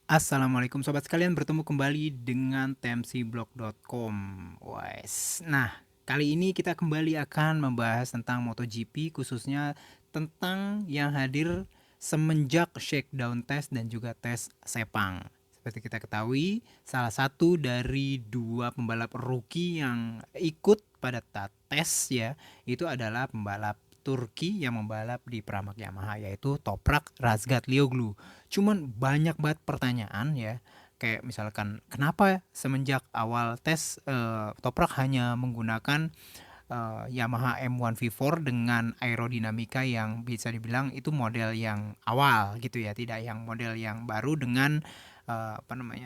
Assalamualaikum sobat sekalian, bertemu kembali dengan temsiblog.com. Wes. Nah, kali ini kita kembali akan membahas tentang MotoGP, khususnya tentang yang hadir semenjak shakedown test dan juga tes Sepang. Seperti kita ketahui, salah satu dari dua pembalap rookie yang ikut pada tes ya, itu adalah pembalap Turki yang membalap di Pramac Yamaha, yaitu Toprak Razgatlioglu. Cuman banyak banget pertanyaan ya, kayak misalkan kenapa semenjak awal tes Toprak hanya menggunakan Yamaha M1 V4 dengan aerodinamika yang bisa dibilang itu model yang awal gitu ya, tidak yang model yang baru dengan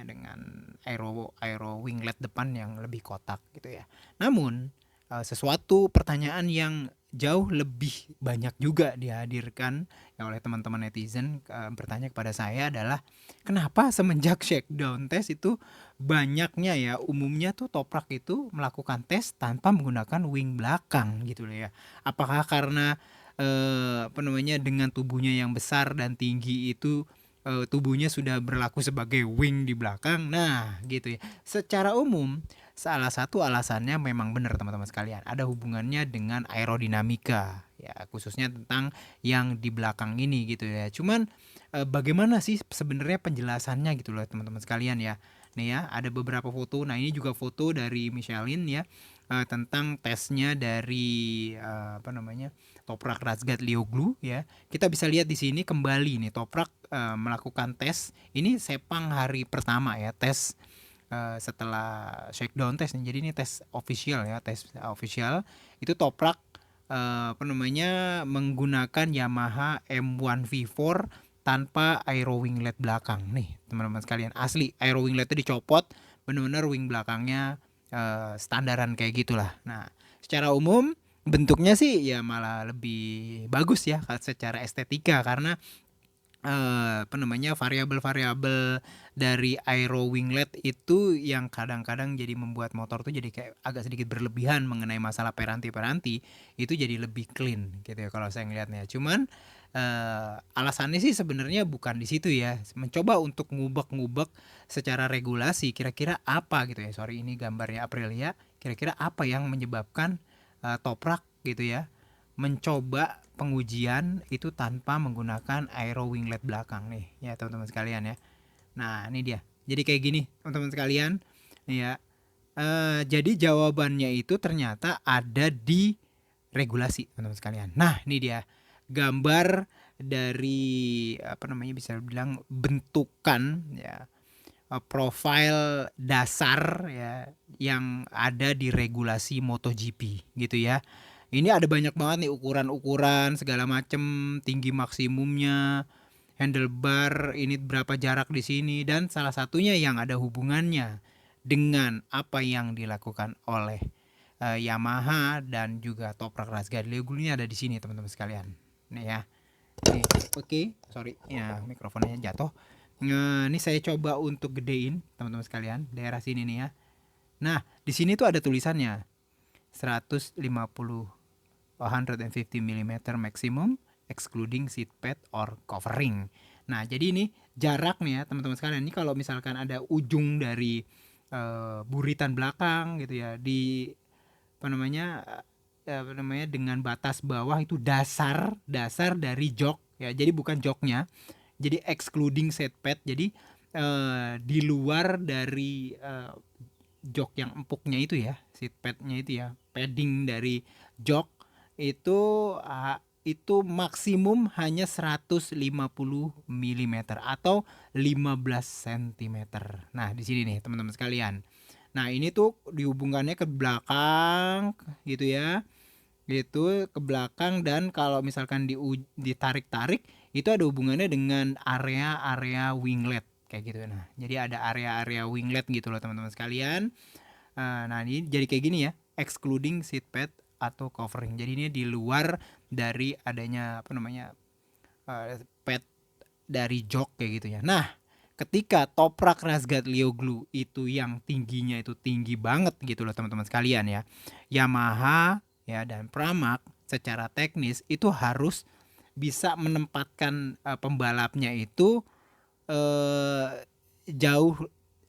dengan aero winglet depan yang lebih kotak gitu ya. Namun sesuatu pertanyaan yang jauh lebih banyak juga dihadirkan ya oleh teman-teman netizen, bertanya kepada saya adalah kenapa semenjak shakedown test itu banyaknya ya, umumnya tuh Toprak itu melakukan tes tanpa menggunakan wing belakang gitu loh ya. Apakah karena dengan tubuhnya yang besar dan tinggi itu tubuhnya sudah berlaku sebagai wing di belakang. Nah, gitu ya. Secara umum, salah satu alasannya memang benar teman-teman sekalian. Ada hubungannya dengan aerodinamika ya, khususnya tentang yang di belakang ini gitu ya. Cuman bagaimana sih sebenarnya penjelasannya gitu loh teman-teman sekalian ya. Nih ya, ada beberapa foto. Nah, ini juga foto dari Michelin ya, tentang tesnya dari Toprak Razgatlioglu ya. Kita bisa lihat di sini kembali nih Toprak melakukan tes. Ini Sepang hari pertama ya, tes setelah shakedown test nih. Jadi ini tes official ya, tes official. Itu Toprak menggunakan Yamaha M1 V4 tanpa aero winglet belakang nih teman-teman sekalian. Asli aero wingletnya dicopot, benar-benar wing belakangnya standaran kayak gitulah. Nah, secara umum bentuknya sih ya malah lebih bagus ya secara estetika, karena variabel-variabel dari aero winglet itu yang kadang-kadang jadi membuat motor tuh jadi kayak agak sedikit berlebihan mengenai masalah peranti-peranti, itu jadi lebih clean gitu ya kalau saya ngelihatnya. Cuman alasannya sih sebenarnya bukan di situ ya, mencoba untuk ngubek-ngubek secara regulasi kira-kira apa gitu ya. Sorry, ini gambarnya Aprilia. Kira-kira apa yang menyebabkan Toprak gitu ya mencoba pengujian itu tanpa menggunakan aero winglet belakang nih ya teman-teman sekalian ya. Nah ini dia, jadi kayak gini teman-teman sekalian ya. Jadi jawabannya itu ternyata ada di regulasi teman-teman sekalian. Nah ini dia gambar dari bisa bilang bentukan ya, profil dasar ya yang ada di regulasi MotoGP gitu ya. Ini ada banyak banget nih ukuran-ukuran segala macem, tinggi maksimumnya, handlebar ini berapa jarak di sini, dan salah satunya yang ada hubungannya dengan apa yang dilakukan oleh Yamaha dan juga Toprak Razgatlioglu ini ada di sini teman-teman sekalian. Nih ya. Nih, oke, sorry ya mikrofonnya jatuh. Ini saya coba untuk gedein teman-teman sekalian daerah sini nih ya. Nah, di sini tuh ada tulisannya 150 150 mm maximum excluding seat pad or covering. Nah, jadi ini jarak nih ya teman-teman sekalian. Ini kalau misalkan ada ujung dari buritan belakang gitu ya di apa namanya dengan batas bawah itu dasar dasar dari jok ya. Jadi bukan joknya. Jadi excluding seat pad. Jadi di luar dari jok yang empuknya itu ya, seat padnya itu ya, padding dari jok itu itu maksimum hanya 150 mm atau 15 cm. Nah, di sini nih teman-teman sekalian. Nah, ini tuh dihubungkannya ke belakang gitu ya. Gitu ke belakang, dan kalau misalkan ditarik-tarik itu ada hubungannya dengan area-area winglet kayak gitu. Nah, jadi ada area-area winglet gitu loh teman-teman sekalian. Nah, ini jadi kayak gini ya, excluding seat pad atau covering. Jadi ini di luar dari adanya pad dari jok kayak gitu ya. Nah, ketika Toprak Razgatlioglu itu yang tingginya itu tinggi banget gitu loh teman-teman sekalian ya. Yamaha ya dan Pramac secara teknis itu harus bisa menempatkan pembalapnya itu eh, jauh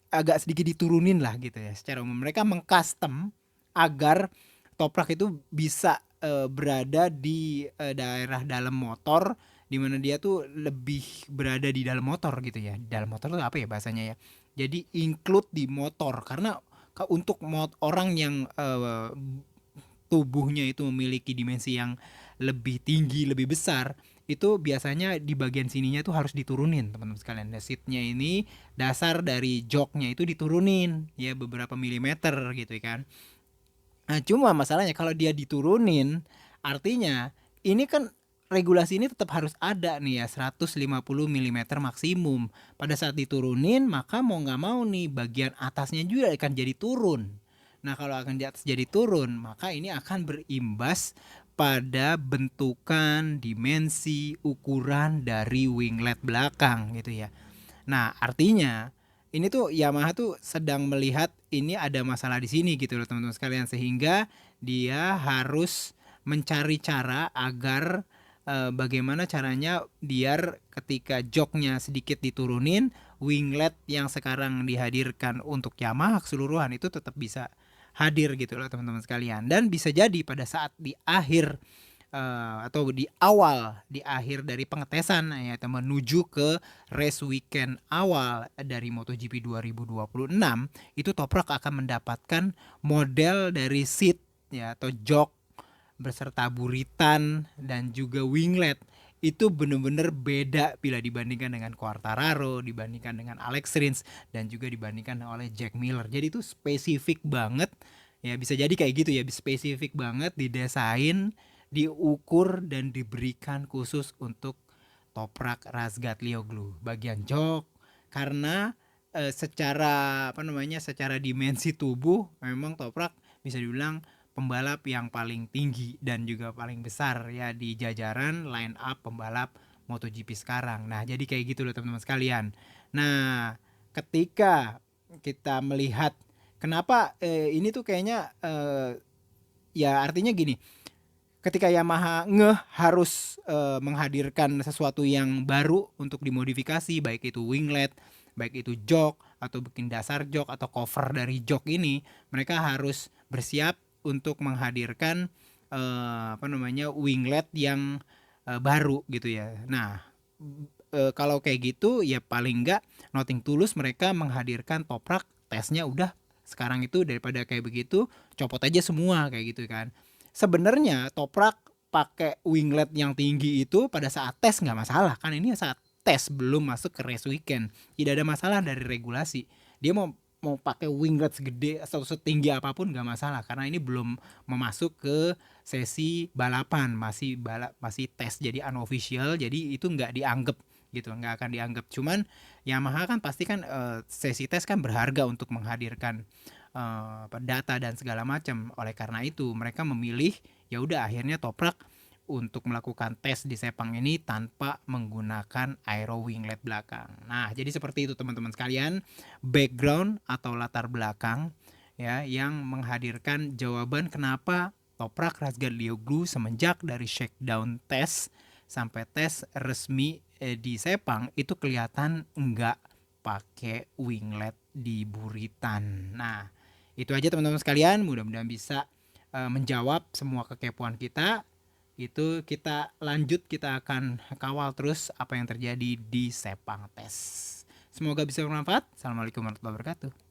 agak sedikit diturunin lah gitu ya. Secara umum mereka mengcustom agar toprak itu bisa berada di daerah dalam motor, di mana dia tuh lebih berada di dalam motor gitu ya. Dalam motor tuh apa ya bahasanya ya? Jadi include di motor karena untuk orang yang tubuhnya itu memiliki dimensi yang lebih tinggi, lebih besar, itu biasanya di bagian sininya tuh harus diturunin teman-teman sekalian. Nah, seatnya ini dasar dari joknya itu diturunin ya beberapa milimeter gitu kan. Nah, cuma masalahnya kalau dia diturunin, artinya ini kan regulasi ini tetap harus ada nih ya 150 milimeter maksimum. Pada saat diturunin maka mau nggak mau nih bagian atasnya juga akan jadi turun. Nah kalau akan di atas jadi turun maka ini akan berimbas pada bentukan, dimensi, ukuran dari winglet belakang gitu ya. Nah, artinya ini tuh Yamaha tuh sedang melihat ini ada masalah di sini gitu loh teman-teman sekalian, sehingga dia harus mencari cara agar bagaimana caranya biar ketika joknya sedikit diturunin, winglet yang sekarang dihadirkan untuk Yamaha keseluruhan itu tetap bisa hadir gitu loh teman-teman sekalian. Dan bisa jadi pada saat di akhir atau di akhir dari pengetesan ya menuju ke race weekend awal dari MotoGP 2026 itu Toprak akan mendapatkan model dari seat ya atau jok beserta buritan dan juga winglet itu benar-benar beda bila dibandingkan dengan Quartararo, dibandingkan dengan Alex Rins dan juga dibandingkan oleh Jack Miller. Jadi itu spesifik banget ya, bisa jadi kayak gitu ya, spesifik banget didesain, diukur dan diberikan khusus untuk Toprak Razgatlioglu bagian jok karena secara apa namanya secara dimensi tubuh memang Toprak bisa dibilang pembalap yang paling tinggi dan juga paling besar ya di jajaran line up pembalap MotoGP sekarang. Nah, jadi kayak gitu loh teman-teman sekalian. Nah, ketika kita melihat kenapa ini tuh kayaknya ya artinya gini, ketika Yamaha harus menghadirkan sesuatu yang baru untuk dimodifikasi, baik itu winglet, baik itu jok atau bikin dasar jok atau cover dari jok ini, mereka harus bersiap untuk menghadirkan apa namanya winglet yang baru gitu ya. Nah, kalau kayak gitu ya paling enggak Nothing Tulus mereka menghadirkan toprak tesnya udah sekarang itu daripada kayak begitu copot aja semua kayak gitu kan. Sebenarnya toprak pakai winglet yang tinggi itu pada saat tes nggak masalah kan, ini saat tes belum masuk ke race weekend tidak ada masalah dari regulasi. Dia mau mau pakai winglet segede atau setinggi apapun nggak masalah karena ini belum memasuk ke sesi balapan, masih tes jadi unofficial, jadi itu nggak dianggap gitu, nggak akan dianggap. Cuman Yamaha kan pasti kan sesi tes kan berharga untuk menghadirkan data dan segala macam. Oleh karena itu mereka memilih ya udah akhirnya Toprak untuk melakukan tes di Sepang ini tanpa menggunakan aero winglet belakang. Nah, jadi seperti itu teman-teman sekalian, background atau latar belakang ya yang menghadirkan jawaban kenapa Toprak Razgatlioglu semenjak dari shakedown tes sampai tes resmi di Sepang itu kelihatan enggak pakai winglet di buritan. Nah, itu aja teman-teman sekalian, mudah-mudahan bisa menjawab semua kekepoan kita. Itu kita lanjut, kita akan kawal terus apa yang terjadi di Sepang Tes. Semoga bisa bermanfaat. Assalamualaikum warahmatullahi wabarakatuh.